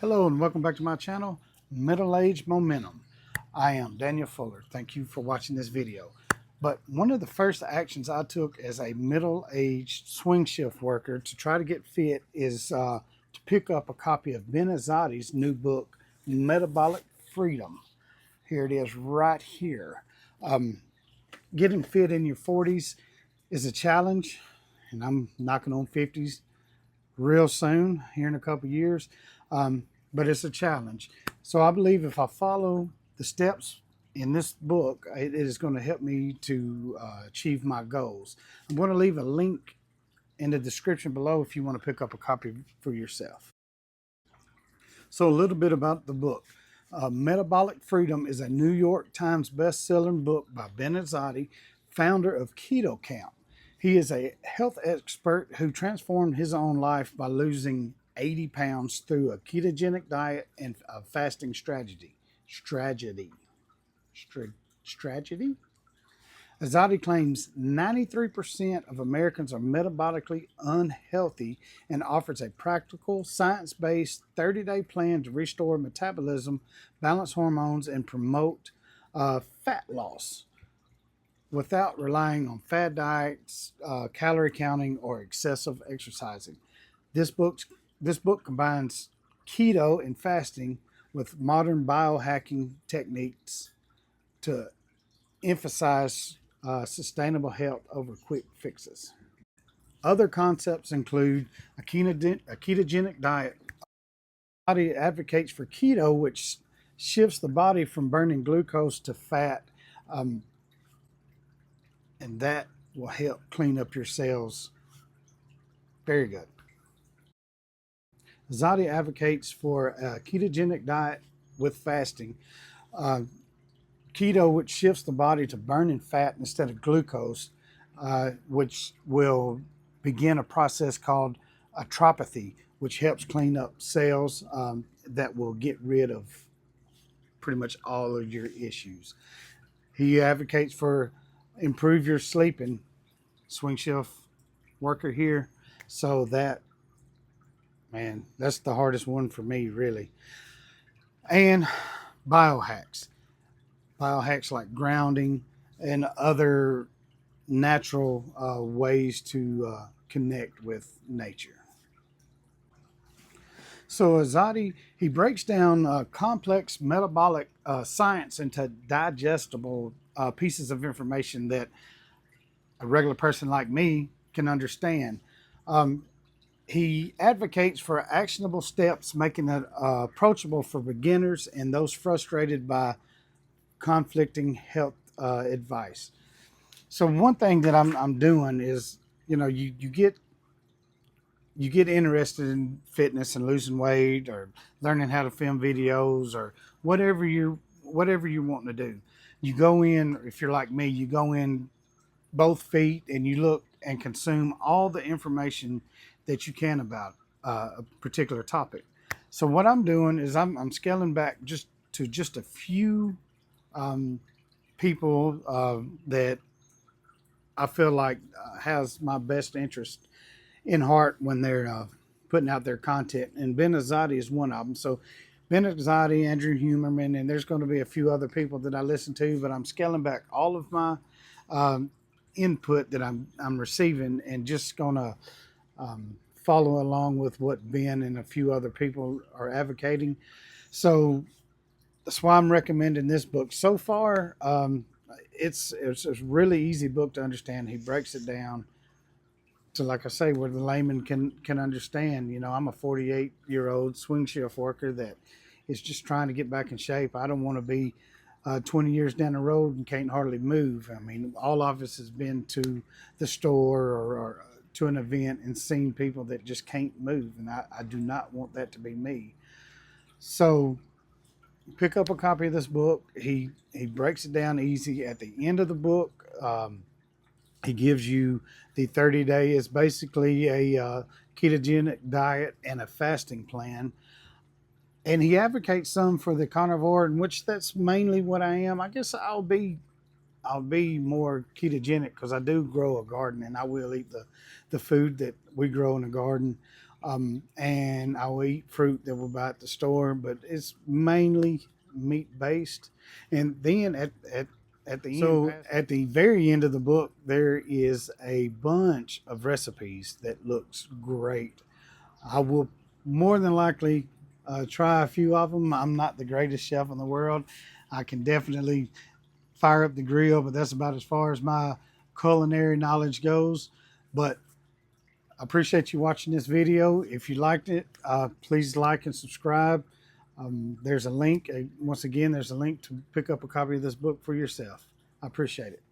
Hello and welcome back to my channel, Middle Age Momentum. I am Daniel Fuller. Thank you for watching this video. But one of the first actions I took as a middle-aged swing shift worker to try to get fit is to pick up a copy of Ben Azadi's new book, Metabolic Freedom. Here it is right here. Getting fit in your 40s is a challenge, and I'm knocking on 50s real soon, here in a couple years. But it's a challenge. So I believe if I follow the steps in this book, it is going to help me to achieve my goals. I'm going to leave a link in the description below if you want to pick up a copy for yourself. So a little bit about the book. Metabolic Freedom is a New York Times best-selling book by Ben Azadi, founder of Keto Camp. He is a health expert who transformed his own life by losing 80 pounds through a ketogenic diet and a fasting strategy. Strategy. Azadi claims 93% of Americans are metabolically unhealthy and offers a practical, science-based 30-day plan to restore metabolism, balance hormones, and promote fat loss without relying on fad diets, calorie counting, or excessive exercising. This book combines keto and fasting with modern biohacking techniques to emphasize sustainable health over quick fixes. Other concepts include a ketogenic diet. The body advocates for keto, which shifts the body from burning glucose to fat, and that will help clean up your cells. Very good. Azadi advocates for a ketogenic diet with fasting. Keto, which shifts the body to burning fat instead of glucose, which will begin a process called atrophy, which helps clean up cells that will get rid of pretty much all of your issues. He advocates for improve your sleeping, swing shift worker here, so that, man, that's the hardest one for me, really. And biohacks. Biohacks like grounding and other natural ways to connect with nature. So Azadi, he breaks down complex metabolic science into digestible pieces of information that a regular person like me can understand. He advocates for actionable steps, making it approachable for beginners and those frustrated by conflicting health advice. So one thing that I'm doing is, you get interested in fitness and losing weight or learning how to film videos or whatever you're wanting to do. You go in, if you're like me, you go in both feet and you look and consume all the information that you can about a particular topic. So what I'm doing is I'm scaling back just a few people that I feel like has my best interest in heart when they're putting out their content. And Ben Azadi is one of them. So Ben Azadi, Andrew Huberman, and there's going to be a few other people that I listen to, but I'm scaling back all of my input that I'm receiving and just going to follow along with what Ben and a few other people are advocating. So that's why I'm recommending this book. So far, it's a really easy book to understand. He breaks it down to, like I say, where the layman can understand. I'm a 48-year-old swing shift worker that is just trying to get back in shape. I don't want to be 20 years down the road and can't hardly move. I mean, all of us has been to the store or to an event and seen people that just can't move, and I do not want that to be me. So pick up a copy of this book. He breaks it down easy. At the end of the book, he gives you the 30-day is basically a ketogenic diet and a fasting plan. And he advocates some for the carnivore, in which that's mainly what I am. I guess I'll be more ketogenic because I do grow a garden and I will eat the food that we grow in a garden. And I'll eat fruit that we'll buy at the store, but it's mainly meat based. And then at the at the very end of the book, there is a bunch of recipes that looks great. I will more than likely try a few of them. I'm not the greatest chef in the world. I can definitely fire up the grill, but that's about as far as my culinary knowledge goes. But I appreciate you watching this video. If you liked it, please like and subscribe. There's a link. Once again, there's a link to pick up a copy of this book for yourself. I appreciate it.